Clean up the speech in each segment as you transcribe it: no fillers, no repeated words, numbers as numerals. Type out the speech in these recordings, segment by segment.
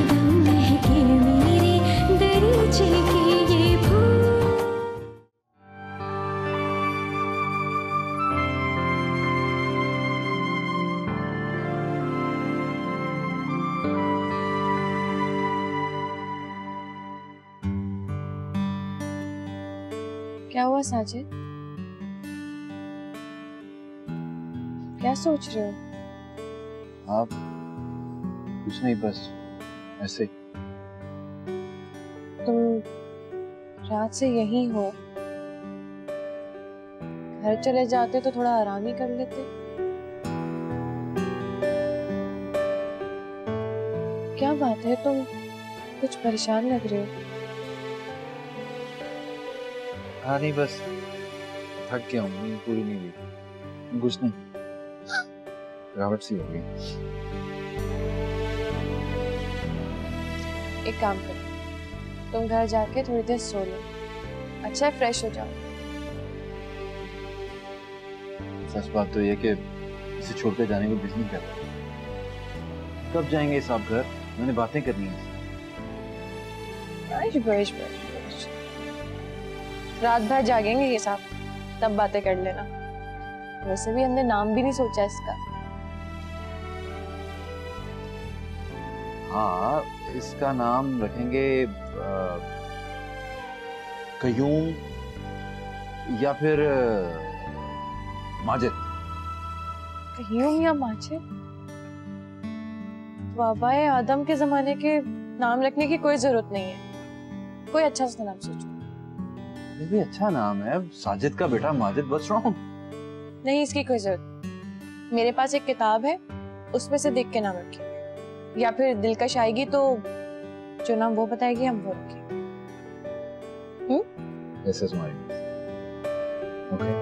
दम महके मेरे दरीचे की ये फूल। क्या हुआ साजिद? क्या सोच रहे हो? आप कुछ नहीं, बस ऐसे। तुम रात से यहीं हो, घर चले जाते तो थोड़ा आराम ही कर लेते। क्या बात है, तुम कुछ परेशान लग रहे हो। हाँ नहीं, बस थक गया हूँ, नींद पूरी नहीं हुई। कुछ नहीं, थकावट सी हो गई। एक काम करो, तुम घर जाके थोड़ी देर सो लो, अच्छा है फ्रेश हो जाओ। सच बात तो ये कि इसे छोड़कर जाने को दिल नहीं करता। कब जाएंगे इस आप घर? मैंने बातें करनी है। बस। रात भर जागेंगे ये साहब, तब बातें कर लेना। वैसे भी हमने नाम भी नहीं सोचा इसका। हाँ, इसका नाम रखेंगे कयूम या फिर माजिद। कयूम या माजिद? बाबाए आदम के जमाने के नाम रखने की कोई जरूरत नहीं है, कोई अच्छा सा नाम सोचो। ये भी अच्छा नाम है, साजिद का बेटा माजिद। बस रॉन्ग नहीं, इसकी कोई जरूरत। मेरे पास एक किताब है, उसमें से देख के नाम रखें, या फिर दिलकश आएगी तो जो नाम वो बताएगी हम वो रखें। This is my okay.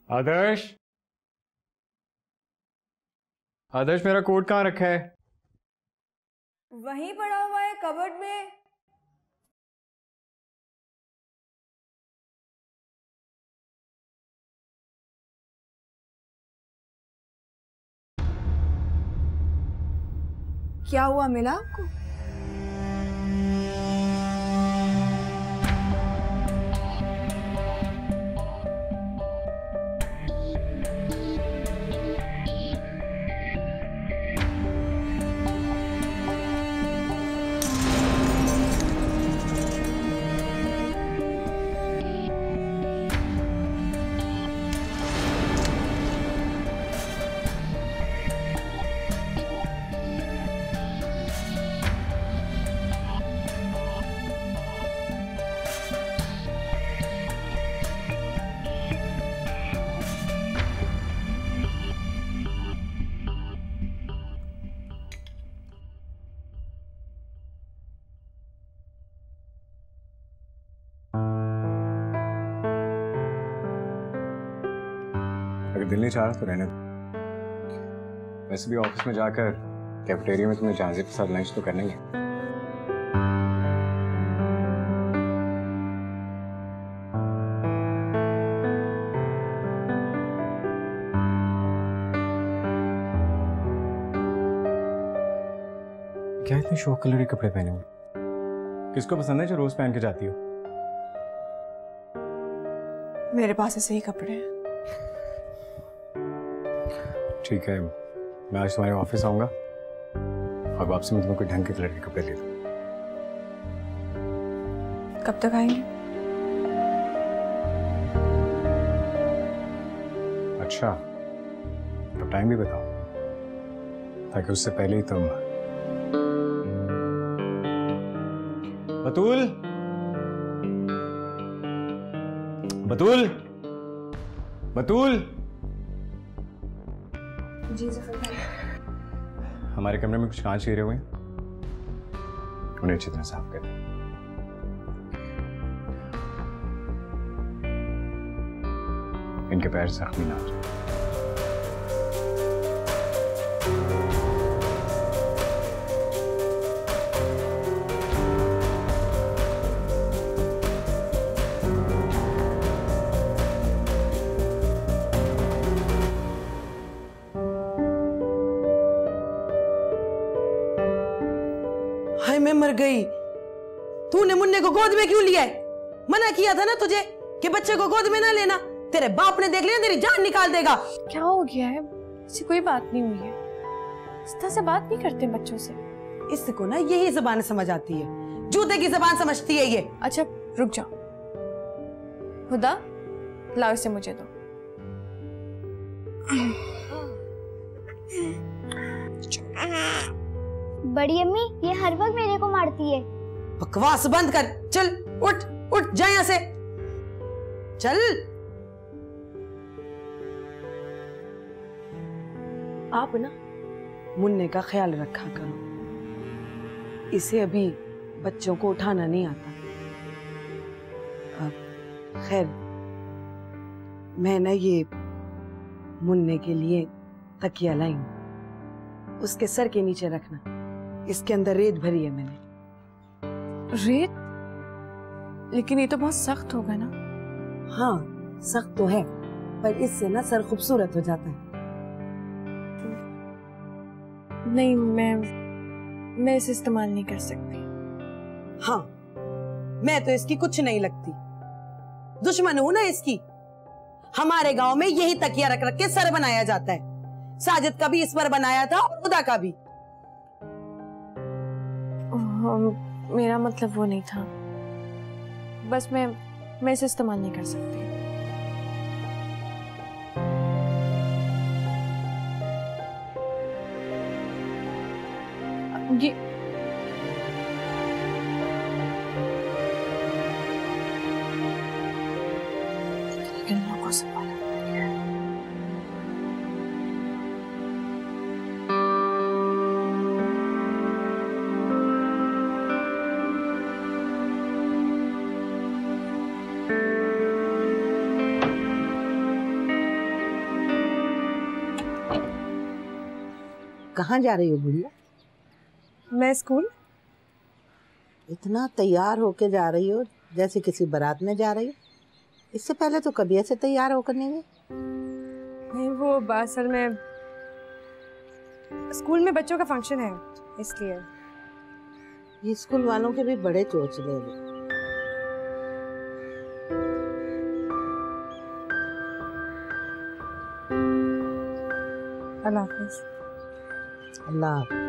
आदर्श, आदर्श मेरा कोट कहाँ रखा है? वहीं पड़ा हुआ है कबर्ड में। क्या हुआ, मिला आपको? अगर दिल नहीं चाह रहा तो रहने दो। वैसे भी ऑफिस में जाकर कैफेटेरिया में तुम्हें जाजिब के साथ लंच तो करना ही है। क्या इतने शौक कलर के कपड़े पहने हुए? किसको पसंद है जो रोज पहन के जाती हो? मेरे पास ऐसे ही कपड़े हैं। ठीक है, मैं आज तुम्हारे ऑफिस आऊंगा और वापसी में तुम्हें कोई ढंग के कलर के कपड़े ले दूँ। कब तक आएंगे? अच्छा, तो टाइम भी बताओ ताकि उससे पहले ही तुम। बतूल, बतूल, बतूल। जी ज़फर भाई। हमारे कमरे में कुछ कांच गिरे हुए हैं, उन्हें अच्छी तरह साफ कर दें। इनके पैर जख्मी ना हो जाए। गई। तूने मुन्ने को गोद में क्यों लिया है? मना किया था ना तुझे कि बच्चे को गोद में ना लेना। तेरे बाप ने देख लिया तेरी जान निकाल देगा। क्या हो गया है? ऐसी कोई बात नहीं हुई है। इस तरह से बात नहीं करते बच्चों से। इसको ना यही जबान समझ आती है, जूते की जबान समझती है ये। अच्छा रुक जाओ, हुदा लाओ इसे मुझे दो। बड़ी अम्मी ये हर वक्त मेरे को मारती है। बकवास बंद कर, चल उठ उठ जा यहाँ से, चल। आप ना मुन्ने का ख्याल रखा करो, इसे अभी बच्चों को उठाना नहीं आता। खैर मैं ना ये मुन्ने के लिए तकिया लाई हूं, उसके सर के नीचे रखना, इसके अंदर रेत भरी है मैंने। रेत? लेकिन ये तो बहुत सख्त होगा ना। हाँ सख्त तो है, पर इससे ना सर खूबसूरत हो जाता है। नहीं, मैं इसे इस्तेमाल नहीं कर सकती। हाँ मैं तो इसकी कुछ नहीं लगती, दुश्मन हूं ना इसकी। हमारे गांव में यही तकिया रख रख के सर बनाया जाता है। साजिद का भी इस पर बनाया था और खुदा का भी। मेरा मतलब वो नहीं था, बस मैं इसे इस्तेमाल नहीं कर सकती। ये इन लोगों से बात कहाँ जा रही हो बुढ़िया? मैं स्कूल। इतना तैयार होके जा रही हो जैसे किसी बारात में जा रही हो। इससे पहले तो कभी ऐसे तैयार होकर नहीं गई। नहीं, वो असल में स्कूल में बच्चों का फंक्शन है इसलिए। ये स्कूल वालों के भी बड़े चोचले हैं। अल्लाह हाफिज। अल्लाह हाफिज।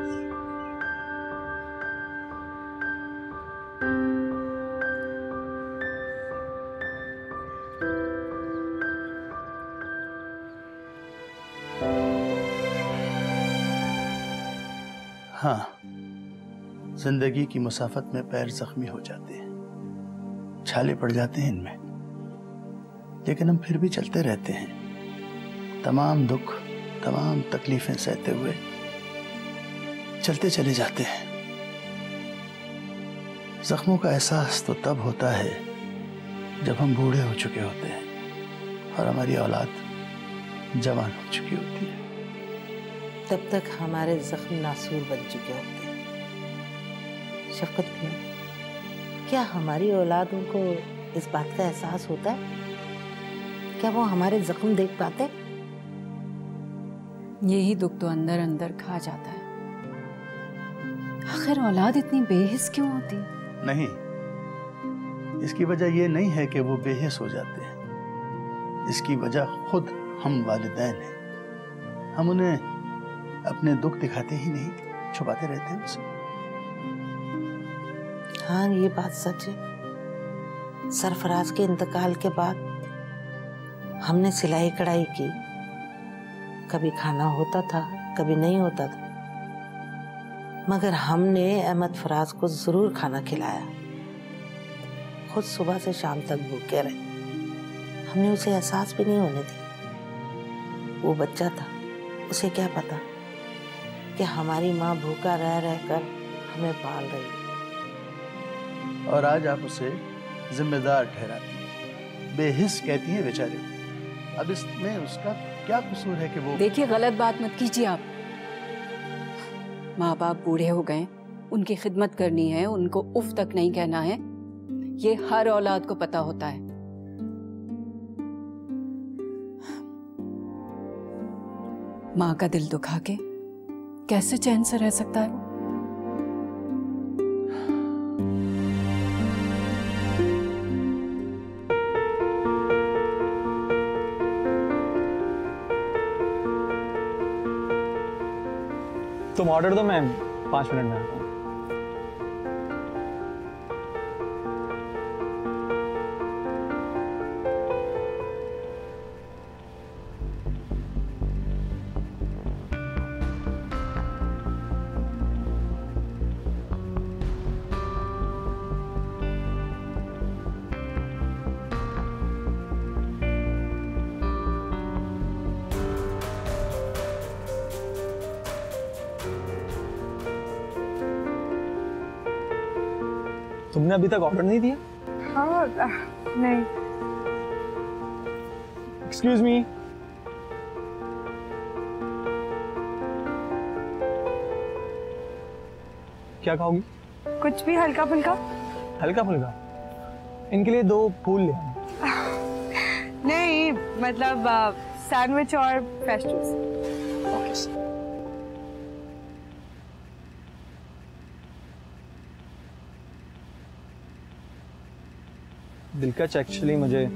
हाँ, जिंदगी की मुसाफत में पैर जख्मी हो जाते हैं, छाले पड़ जाते हैं इनमें, लेकिन हम फिर भी चलते रहते हैं। तमाम दुख, तमाम तकलीफें सहते हुए चलते चले जाते हैं। जख्मों का एहसास तो तब होता है जब हम बूढ़े हो चुके होते हैं और हमारी औलाद जवान हो चुकी होती है। तब तक हमारे जख्म नासूर बन चुके होते हैं। शफकत भी, क्या हमारी औलादों को इस बात का एहसास होता है? क्या वो हमारे जख्म देख पाते? यही दुख तो अंदर अंदर खा जाता है। आखिर औलाद इतनी बेहिस क्यों होती? नहीं, इसकी वजह ये नहीं है कि वो बेहिस हो जाते हैं। इसकी वजह खुद हम वालिदैन हैं। हम उन्हें अपने दुख दिखाते ही नहीं, छुपाते रहते हैं उसे। हाँ ये बात सच है। सरफराज के इंतकाल के बाद हमने सिलाई कढ़ाई की, कभी खाना होता था कभी नहीं होता था, मगर हमने अहमद फराज को जरूर खाना खिलाया। खुद सुबह से शाम तक भूखे रहे, हमने उसे एहसास भी नहीं होने दिया। वो बच्चा था, उसे क्या पता कि हमारी माँ भूखा रह रहकर हमें पाल रही है। और आज आप उसे जिम्मेदार ठहराती हैं, बेहिस कहती हैं बेचारे। अब इसमें उसका क्या कसूर है कि वो? देखिए, गलत बात मत कीजिए आप। माँ बाप बूढ़े हो गए, उनकी खिदमत करनी है, उनको उफ तक नहीं कहना है, ये हर औलाद को पता होता है। माँ का दिल दुखा के कैसे चैन से रह सकता है वो? तुम ऑर्डर दो, मैं 5 मिनट में आता हूँ। तुमने अभी तक ऑर्डर नहीं दिया? हाँ नहीं। Excuse me. क्या खाओगी? कुछ भी हल्का फुल्का। हल्का फुल्का? इनके लिए 2 फूल ले आना। नहीं मतलब सैंडविच और फ्रेश जूस। ओके। दिलकश, एक्चुअली मुझे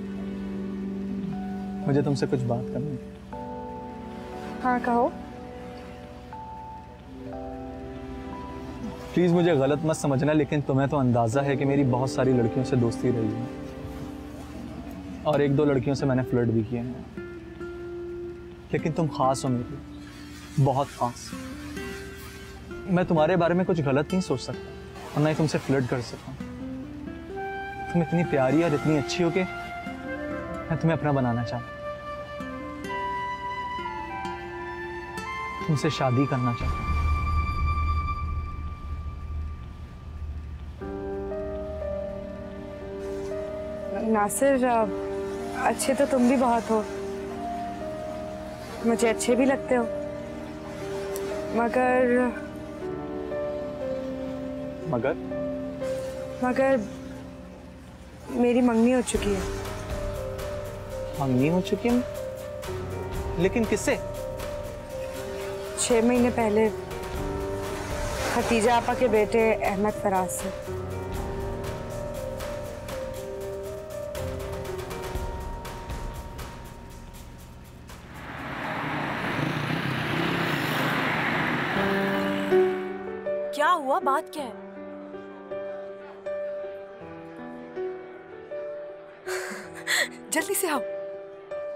तुमसे कुछ बात करनी है। हाँ कहो। प्लीज मुझे गलत मत समझना, लेकिन तुम्हें तो अंदाजा है कि मेरी बहुत सारी लड़कियों से दोस्ती रही है और 1-2 लड़कियों से मैंने फ्लर्ट भी किया है, लेकिन तुम खास हो मेरी, बहुत खास। मैं तुम्हारे बारे में कुछ गलत नहीं सोच सकता और ना ही तुमसे फ्लर्ट कर सकता। तुम इतनी प्यारी और इतनी अच्छी हो कि मैं तुम्हें अपना बनाना चाहता हूं, तुमसे शादी करना चाहता हूं। नासिर, अच्छे तो तुम भी बहुत हो, मुझे अच्छे भी लगते हो, मगर मेरी मंगनी हो चुकी है। मंगनी हो चुकी है? लेकिन किससे? 6 महीने पहले खतीजा आपा के बेटे अहमद फराज से। क्या हुआ? बात क्या है? जल्दी से आओ।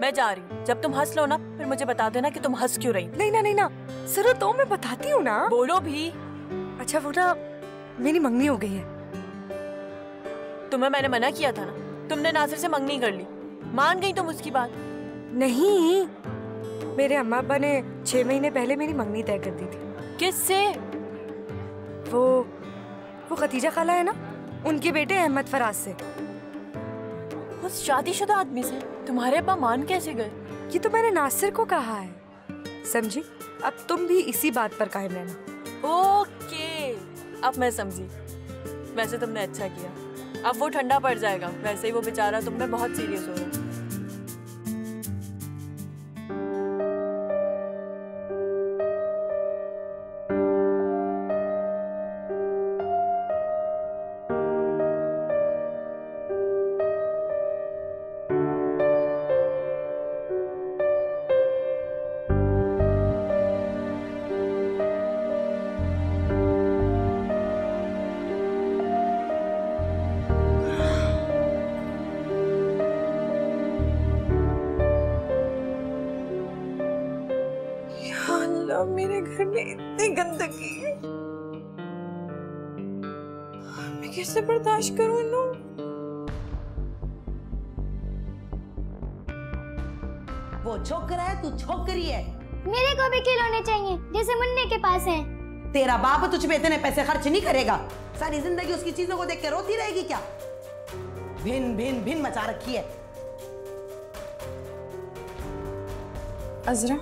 मैं जा रही हूँ। जब तुम हंस लो ना, फिर मुझे बता देना कि तुम हंस क्यों रही। नहीं ना सुनो तो, मैं बताती हूँ ना। बोलो भी। अच्छा वो ना, मेरी मंगनी हो गई है। तुम्हें मैंने मना किया था ना, तुमने नासिर से मंगनी कर ली, मान गई तुम उसकी बात। नहीं, मेरे अम्मा अब्बा ने 6 महीने पहले मेरी मंगनी तय कर दी थी। किससे? वो खतीजा खाला है ना, उनके बेटे अहमद फराज से। उस शादीशुदा आदमी से? तुम्हारे अब्बा मान कैसे गए? ये तो मैंने नासिर को कहा है, समझी? अब तुम भी इसी बात पर कायम रहना। ओके, अब मैं समझी। वैसे तुमने अच्छा किया, अब वो ठंडा पड़ जाएगा। वैसे ही वो बेचारा तुम में बहुत सीरियस हो रहा है। मेरे घर में इतनी गंदगी है, मैं कैसे बर्दाश्त करूं इन्हें? वो छोकरा है, तू छोकरी है। मेरे को भी खिलौने चाहिए जैसे मुन्ने के पास हैं। तेरा बाप तुझ पे इतने पैसे खर्च नहीं करेगा। सारी जिंदगी उसकी चीजों को देख के रोती रहेगी क्या? भिन भिन भिन मचा रखी है। अजरा,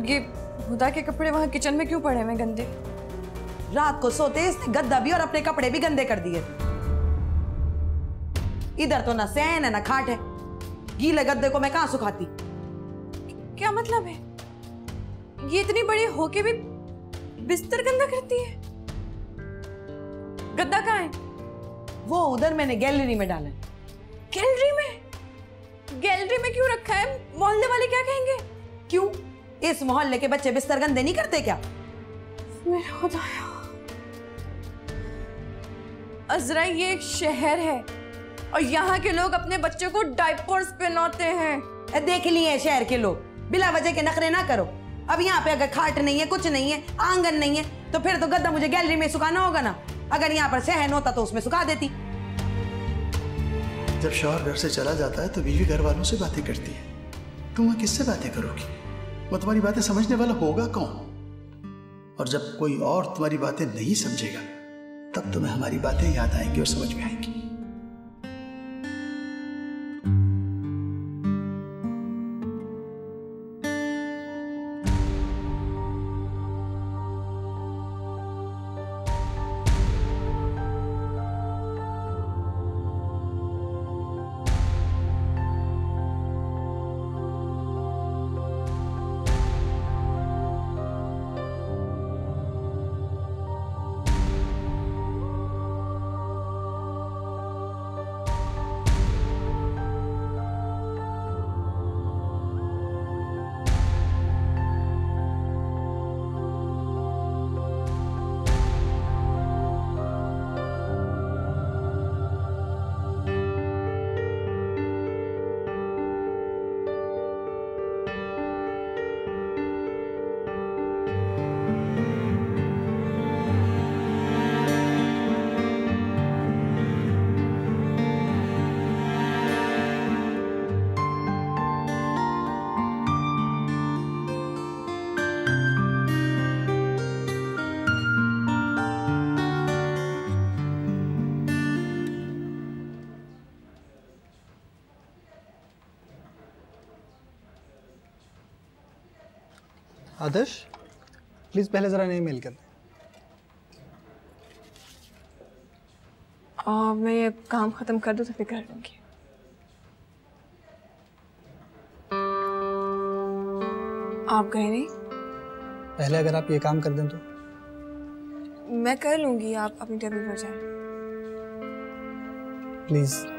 ये हुदा के कपड़े वहां किचन में क्यों पड़े हैं गंदे? रात को सोते इसने गद्दा भी और अपने कपड़े भी गंदे कर दिए। इधर तो ना सैन है ना खाट है, गीले गद्दे को मैं कहां सुखाती? क्या मतलब है? ये इतनी बड़ी होके भी बिस्तर गंदा करती है? गद्दा कहाँ है? वो उधर मैंने गैलरी में डाला। गैलरी में? गैलरी में क्यों रखा है? मोहल्ले वाले क्या कहेंगे? क्यों? इस मोहल्ले के बच्चे बिस्तर गंदे नहीं करते क्या? मेरे खुदाया, अजरा ये एक शहर है और यहाँ के लोग अपने बच्चों को डायपर्स पहनाते हैं। देख लिए शहर के लोग, बिला वजह के नखरे ना करो। अब यहाँ पे अगर खाट नहीं है, कुछ नहीं है, आंगन नहीं है, तो फिर तो गद्दा मुझे गैलरी में सुखाना होगा ना। अगर यहाँ पर सहन होता तो उसमें सुखा देती। जब शौहर घर से चला जाता है तो बीवी घर वालों से बातें करती है, तुम वहां किससे बातें करोगी? वो तुम्हारी बातें समझने वाला होगा कौन? और जब कोई और तुम्हारी बातें नहीं समझेगा तब तुम्हें हमारी बातें याद आएंगी और समझ में आएंगी। आदर्श, प्लीज पहले जरा नहीं मेल कर दे। मैं ये काम खत्म कर दूं तो फिर कर लूंगी। आप गए नहीं? पहले अगर आप ये काम कर दें तो। मैं कर लूंगी, आप अपनी टेबल पर जाएं। प्लीज।